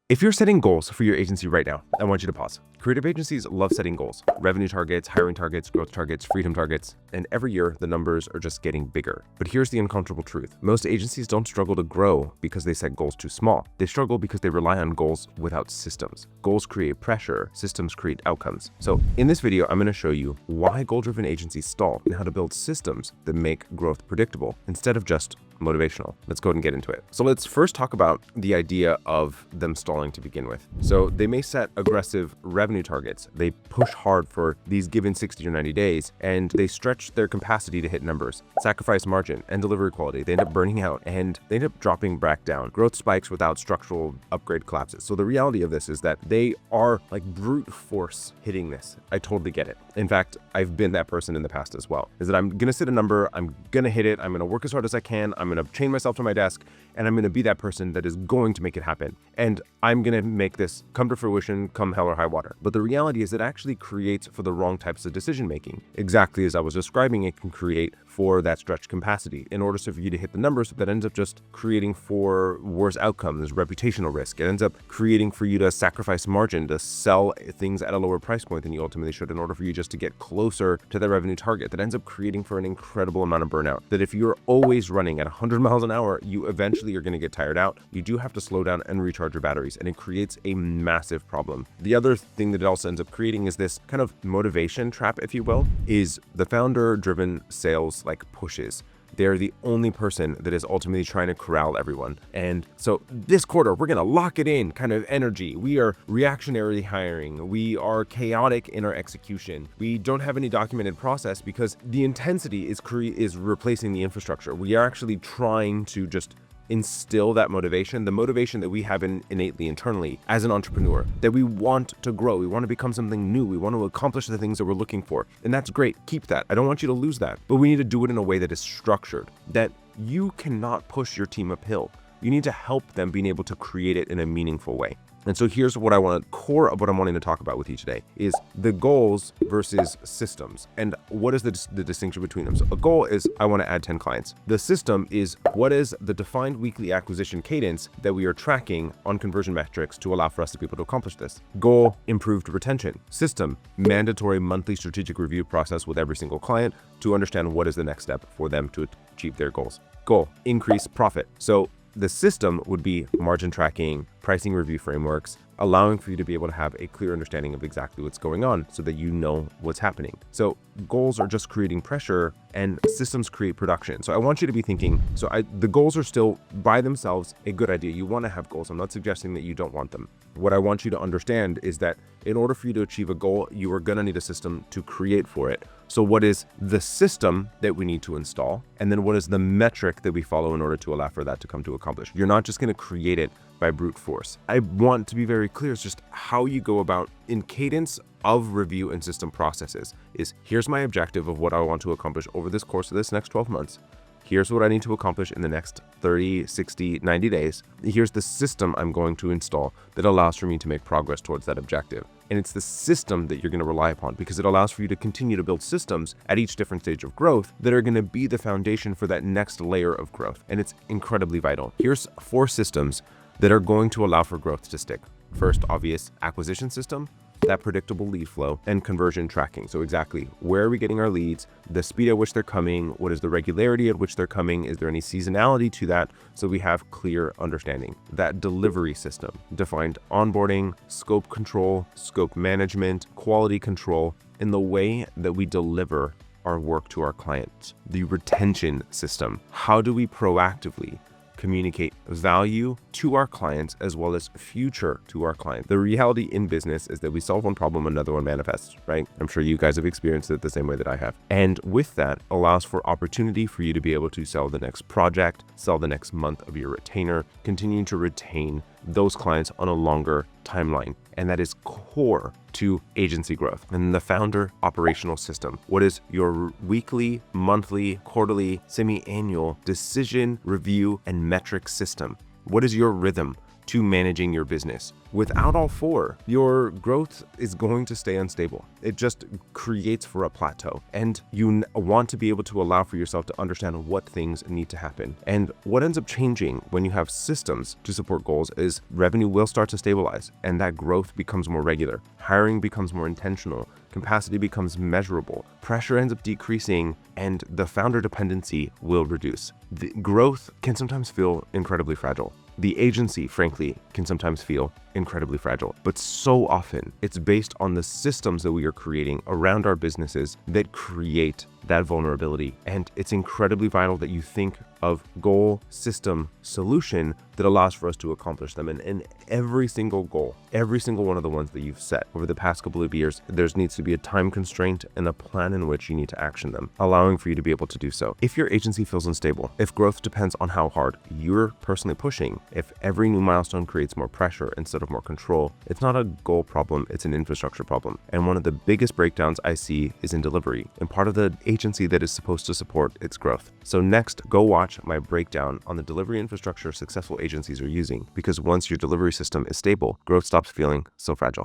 If you're setting goals for your agency right now, I want you to pause. Creative agencies love setting goals, revenue targets, hiring targets, growth targets, freedom targets, and every year the numbers are just getting bigger. But here's the uncomfortable truth. Most agencies don't struggle to grow because they set goals too small. They struggle because they rely on goals without systems. Goals create pressure, systems create outcomes. So in this video, I'm going to show you why goal-driven agencies stall and how to build systems that make growth predictable instead of just motivational. Let's go ahead and get into it. So let's first talk about the idea of them stalling to begin with. So they may set aggressive revenue targets. They push hard for these given 60 or 90 days, and they stretch their capacity to hit numbers, sacrifice margin and delivery quality. They end up burning out and they end up dropping back down. Growth spikes without structural upgrade collapses. So the reality of this is that they are like brute force hitting this. I totally get it. In fact, I've been that person in the past as well, is that I'm going to set a number, I'm going to hit it, I'm going to work as hard as I can, I'm going to chain myself to my desk, and I'm going to be that person that is going to make it happen. And I'm going to make this come to fruition, come hell or high water. But the reality is it actually creates for the wrong types of decision making. Exactly as I was describing, it can create for that stretched capacity. In order for you to hit the numbers, that ends up just creating for worse outcomes, reputational risk. It ends up creating for you to sacrifice margin, to sell things at a lower price point than you ultimately should in order for you just to get closer to the revenue target. That ends up creating for an incredible amount of burnout. That if you're always running at 100 miles an hour, you eventually are going to get tired out. You do have to slow down and recharge your batteries, and it creates a massive problem. The other thing that it also ends up creating is this kind of motivation trap, if you will, is the founder-driven sales like pushes. They're the only person that is ultimately trying to corral everyone. And so this quarter, we're going to lock it in kind of energy. We are reactionary hiring. We are chaotic in our execution. We don't have any documented process because the intensity is replacing the infrastructure. We are actually trying to just instill that motivation, the motivation that we have innately internally as an entrepreneur, that we want to grow, we want to become something new, we want to accomplish the things that we're looking for. And that's great. Keep that. I don't want you to lose that. But we need to do it in a way that is structured, that you cannot push your team uphill. You need to help them being able to create it in a meaningful way. And so here's what core of what I'm wanting to talk about with you today is the goals versus systems. And what is the distinction between them? So a goal is I want to add 10 clients. The system is what is the defined weekly acquisition cadence that we are tracking on conversion metrics to allow for us to be able to accomplish this. Goal, improved retention. System, mandatory monthly strategic review process with every single client to understand what is the next step for them to achieve their goals. Goal, increase profit. So the system would be margin tracking, pricing review frameworks, allowing for you to be able to have a clear understanding of exactly what's going on so that you know what's happening. So goals are just creating pressure and systems create production. So I want you to be thinking, the goals are still by themselves a good idea. You want to have goals. I'm not suggesting that you don't want them. What I want you to understand is that in order for you to achieve a goal, you are going to need a system to create for it. So what is the system that we need to install? And then what is the metric that we follow in order to allow for that to come to accomplish? You're not just going to create it by brute force. I want to be very clear. It's just how you go about in cadence of review and system processes is here's my objective of what I want to accomplish over this course of this next 12 months. Here's what I need to accomplish in the next 30, 60, 90 days. Here's the system I'm going to install that allows for me to make progress towards that objective. And it's the system that you're going to rely upon because it allows for you to continue to build systems at each different stage of growth that are going to be the foundation for that next layer of growth. And it's incredibly vital. Here's 4 systems that are going to allow for growth to stick. First, obvious acquisition system, that predictable lead flow, and conversion tracking. So exactly where are we getting our leads, the speed at which they're coming, what is the regularity at which they're coming, is there any seasonality to that, so we have clear understanding. That delivery system, defined onboarding, scope control, scope management, quality control, in the way that we deliver our work to our clients. The retention system, how do we proactively communicate value to our clients as well as future to our clients. The reality in business is that we solve one problem, another one manifests, right? I'm sure you guys have experienced it the same way that I have. And with that allows for opportunity for you to be able to sell the next project, sell the next month of your retainer, continuing to retain those clients on a longer timeline. And that is core to agency growth. And the founder operational system. What is your weekly, monthly, quarterly, semi-annual decision review and metric system? What is your rhythm to managing your business. Without all four, your growth is going to stay unstable. It just creates for a plateau, and you want to be able to allow for yourself to understand what things need to happen. And what ends up changing when you have systems to support goals is revenue will start to stabilize, and that growth becomes more regular. Hiring becomes more intentional. Capacity becomes measurable. Pressure ends up decreasing, and the founder dependency will reduce. The growth can sometimes feel incredibly fragile. The agency, frankly, can sometimes feel incredibly fragile, but so often it's based on the systems that we are creating around our businesses that create that vulnerability. And it's incredibly vital that you think of goal, system, solution that allows for us to accomplish them. And every single goal, every single one of the ones that you've set over the past couple of years, there needs to be a time constraint and a plan in which you need to action them, allowing for you to be able to do so. If your agency feels unstable, if growth depends on how hard you're personally pushing, if every new milestone creates more pressure instead of more control, it's not a goal problem, it's an infrastructure problem. And one of the biggest breakdowns I see is in delivery, and part of the agency that is supposed to support its growth. So next, go watch my breakdown on the delivery infrastructure successful agencies are using, because once your delivery system is stable, growth stops feeling so fragile.